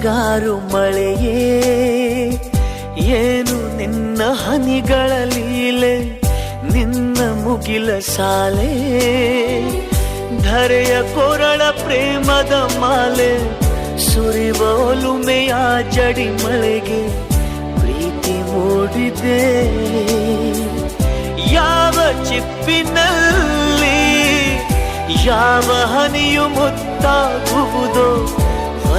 ಮುಂಗಾರು ಮಳೆಯೇ ಏನು ನಿನ್ನ ಹನಿಗಳ ಲೀಲೆ, ನಿನ್ನ ಮುಗಿಲ ಸಾಲೆ ಧರೆಯ ಕೊರಳ ಪ್ರೇಮದ ಮಾಲೆ, ಸುರಿವ ಒಲುಮೆಯ ಜಡಿ ಮಳೆಗೆ ಪ್ರೀತಿ ಮೂಡಿದೆ. ಯಾವ ಚಿಪ್ಪಿನಲ್ಲಿ ಯಾವ ಹನಿಯು ಮುತ್ತಾಗುವುದೋ